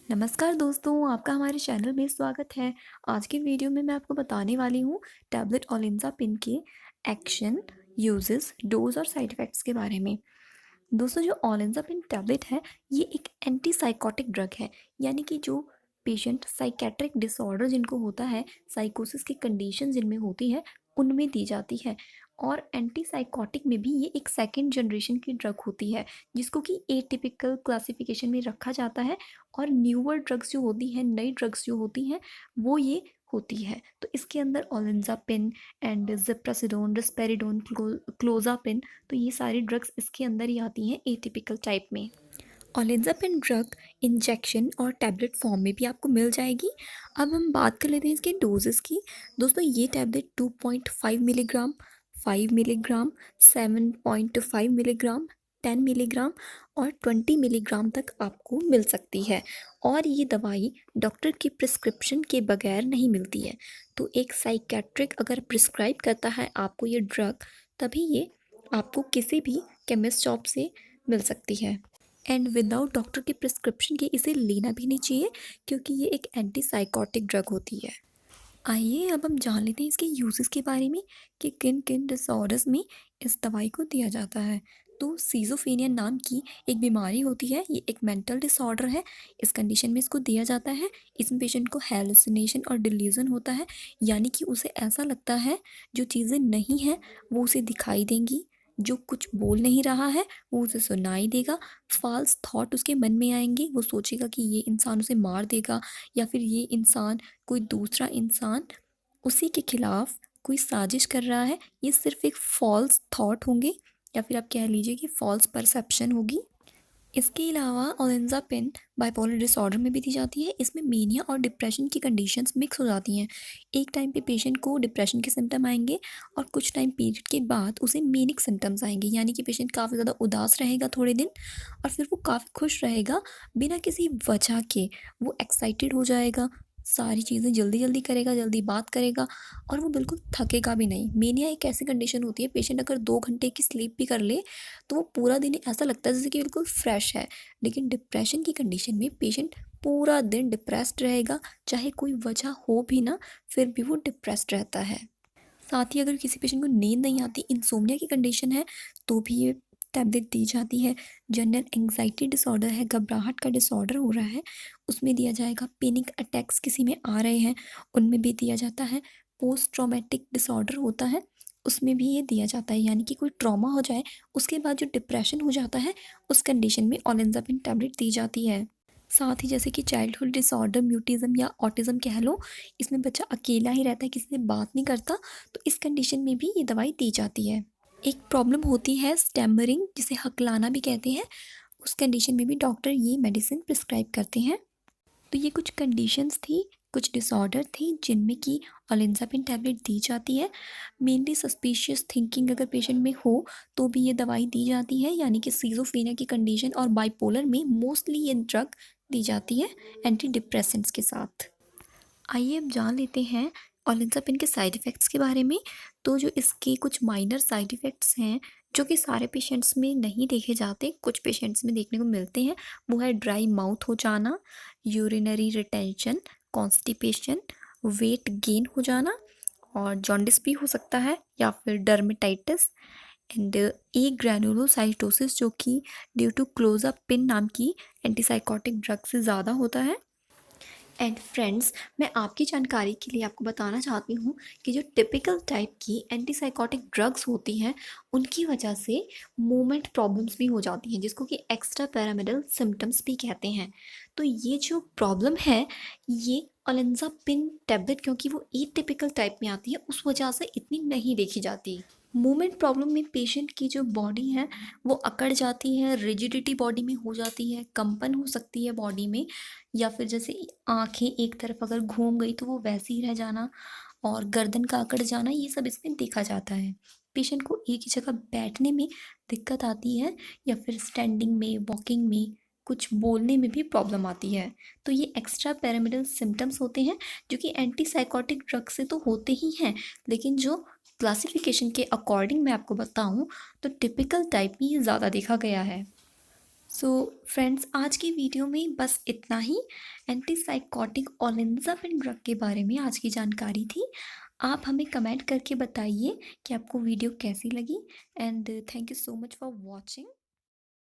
नमस्कार दोस्तों, आपका हमारे चैनल में स्वागत है। आज की वीडियो में मैं आपको बताने वाली हूँ टैबलेट ओलिंज़ापिन के एक्शन, यूजेस, डोज और साइड इफ़ेक्ट्स के बारे में। दोस्तों, जो ओलिंज़ापिन टैबलेट है, ये एक एंटीसाइकोटिक ड्रग है। यानी कि जो पेशेंट साइकेट्रिक डिसऑर्डर जिनको होता है, साइकोसिस की कंडीशन जिनमें होती है, उनमें दी जाती है। और एंटीसाइकोटिक में भी ये एक सेकंड जनरेशन की ड्रग होती है, जिसको कि एटिपिकल क्लासिफिकेशन में रखा जाता है। और न्यूअर ड्रग्स जो होती हैं, नई ड्रग्स जो होती हैं, वो ये होती है। तो इसके अंदर ओलिंज़ापिन एंड ज़िप्रासिडोन, रिस्पेरिडोन, क्लोज़ापिन, तो ये सारी ड्रग्स इसके अंदर ही आती हैं एटिपिकल टाइप में। ओलिंज़ापिन ड्रग इंजेक्शन और टैबलेट फॉर्म में भी आपको मिल जाएगी। अब हम बात कर लेते हैं इसके डोजेस की। दोस्तों, ये tablet 2.5 milligram, 5 milligram, 7.5 milligram, 10 milligram और 20 मिलीग्राम तक आपको मिल सकती है। और ये दवाई डॉक्टर की प्रिस्क्रिप्शन के बगैर नहीं मिलती है। तो एक साइकेट्रिक अगर प्रिस्क्राइब करता है आपको ये ड्रग, तभी ये आपको किसी भी केमिस्ट शॉप से मिल सकती है। एंड विदाउट डॉक्टर के प्रिस्क्रिप्शन के इसे लेना भी नहीं चाहिए, क्योंकि ये एक एंटीसाइकोटिक ड्रग होती है। आइए अब हम जान लेते हैं इसके यूजेस के बारे में कि किन किन डिसऑर्डर्स में इस दवाई को दिया जाता है। तो सीज़ोफ्रेनिया नाम की एक बीमारी होती है, ये एक मेंटल डिसऑर्डर है। इस कंडीशन में इसको दिया जाता है। इसमें पेशेंट को हेलुसिनेशन और डिल्यूजन होता है, यानी कि उसे ऐसा लगता है जो चीज़ें नहीं हैं वो उसे दिखाई देंगी, जो कुछ बोल नहीं रहा है वो उसे सुनाई देगा। फॉल्स थॉट उसके मन में आएंगे, वो सोचेगा कि ये इंसान उसे मार देगा, या फिर ये इंसान, कोई दूसरा इंसान उसी के खिलाफ कोई साजिश कर रहा है। ये सिर्फ एक फॉल्स थॉट होंगे, या फिर आप कह लीजिए कि फॉल्स परसेप्शन होगी। इसके अलावा ओलिंज़ापिन बाइपोलर डिसऑर्डर में भी दी जाती है। इसमें मेनिया और डिप्रेशन की कंडीशंस मिक्स हो जाती हैं। एक टाइम पे पेशेंट को डिप्रेशन के सिम्टम आएंगे और कुछ टाइम पीरियड के बाद उसे मेनिक सिम्टम्स आएंगे, यानी कि पेशेंट काफ़ी ज़्यादा उदास रहेगा थोड़े दिन, और फिर वो काफ़ी खुश रहेगा बिना किसी वजह के। वो एक्साइटेड हो जाएगा, सारी चीज़ें जल्दी जल्दी करेगा, जल्दी बात करेगा, और वो बिल्कुल थकेगा भी नहीं। मेनिया एक ऐसी कंडीशन होती है, पेशेंट अगर 2 घंटे की स्लीप भी कर ले तो वो पूरा दिन ऐसा लगता है जैसे कि बिल्कुल फ्रेश है। लेकिन डिप्रेशन की कंडीशन में पेशेंट पूरा दिन डिप्रेस्ड रहेगा, चाहे कोई वजह हो भी ना, फिर भी वो डिप्रेस्ड रहता है। साथ ही अगर किसी पेशेंट को नींद नहीं आती, इंसोम्निया की कंडीशन है, तो भी ये टैबलेट दी जाती है। जनरल एंग्जाइटी डिसऑर्डर है, घबराहट का डिसऑर्डर हो रहा है, उसमें दिया जाएगा। पैनिक अटैक्स किसी में आ रहे हैं, उनमें भी दिया जाता है। पोस्ट ट्रॉमेटिक डिसऑर्डर होता है, उसमें भी ये दिया जाता है, यानी कि कोई ट्रॉमा हो जाए उसके बाद जो डिप्रेशन हो जाता है, उस कंडीशन में ओलिंज़ापिन टैबलेट दी जाती है। साथ ही जैसे कि चाइल्डहुड डिसऑर्डर, म्यूटिज़म या ऑटिज़म कह लो, इसमें बच्चा अकेला ही रहता है, किसी से बात नहीं करता, तो इस कंडीशन में भी ये दवाई दी जाती है। एक प्रॉब्लम होती है स्टैमरिंग, जिसे हकलाना भी कहते हैं, उस कंडीशन में भी डॉक्टर ये मेडिसिन प्रिस्क्राइब करते हैं। तो ये कुछ कंडीशंस थी, कुछ डिसऑर्डर थी जिनमें कि ओलिंज़ापिन टैबलेट दी जाती है। मेनली सस्पिशियस थिंकिंग अगर पेशेंट में हो तो भी ये दवाई दी जाती है, यानी कि सिज़ोफ्रेनिया की कंडीशन और बाइपोलर में मोस्टली ये ड्रग दी जाती है एंटी डिप्रेसेंट्स के साथ। आइए अब जान लेते हैं ओलिंज़ापिन के साइड इफ़ेक्ट्स के बारे में। तो जो इसके कुछ माइनर साइड इफ़ेक्ट्स हैं, जो कि सारे पेशेंट्स में नहीं देखे जाते, कुछ पेशेंट्स में देखने को मिलते हैं, वो है ड्राई माउथ हो जाना, urinary retention, constipation, weight gain हो जाना, और जॉन्डिस भी हो सकता है, या फिर डर्मेटाइटिस एंड ए ग्रैनुलोसाइटोसिस, जो कि ड्यू टू क्लोज़ापिन नाम की एंटीसाइकोटिक ड्रग से ज़्यादा होता है। एंड फ्रेंड्स, मैं आपकी जानकारी के लिए आपको बताना चाहती हूँ कि जो टिपिकल टाइप की एंटीसाइकोटिक ड्रग्स होती हैं, उनकी वजह से मूवमेंट प्रॉब्लम्स भी हो जाती हैं, जिसको कि एक्स्ट्रा पैरामिडल सिम्टम्स भी कहते हैं। तो ये जो प्रॉब्लम है, ये ओलिंज़ापिन टैबलेट, क्योंकि वो एटिपिकल टाइप में आती है, उस वजह से इतनी नहीं देखी जाती। मूवमेंट प्रॉब्लम में पेशेंट की जो बॉडी है वो अकड़ जाती है, रिजिडिटी बॉडी में हो जाती है, कंपन हो सकती है बॉडी में, या फिर जैसे आंखें एक तरफ अगर घूम गई तो वो वैसे ही रह जाना, और गर्दन का अकड़ जाना, ये सब इसमें देखा जाता है। पेशेंट को एक ही जगह बैठने में दिक्कत आती है, या फिर स्टैंडिंग में, वॉकिंग में, कुछ बोलने में भी प्रॉब्लम आती है। तो ये एक्स्ट्रा पैरामिडल सिम्टम्स होते हैं, जो कि एंटीसाइकोटिक ड्रग से तो होते ही हैं, लेकिन जो क्लासिफिकेशन के अकॉर्डिंग मैं आपको बताऊं, तो टिपिकल टाइप में ये ज़्यादा देखा गया है। सो फ्रेंड्स, आज की वीडियो में बस इतना ही। एंटीसाइकोटिक ओलिंज़ापिन ड्रग के बारे में आज की जानकारी थी। आप हमें कमेंट करके बताइए कि आपको वीडियो कैसी लगी। And thank you so much for watching.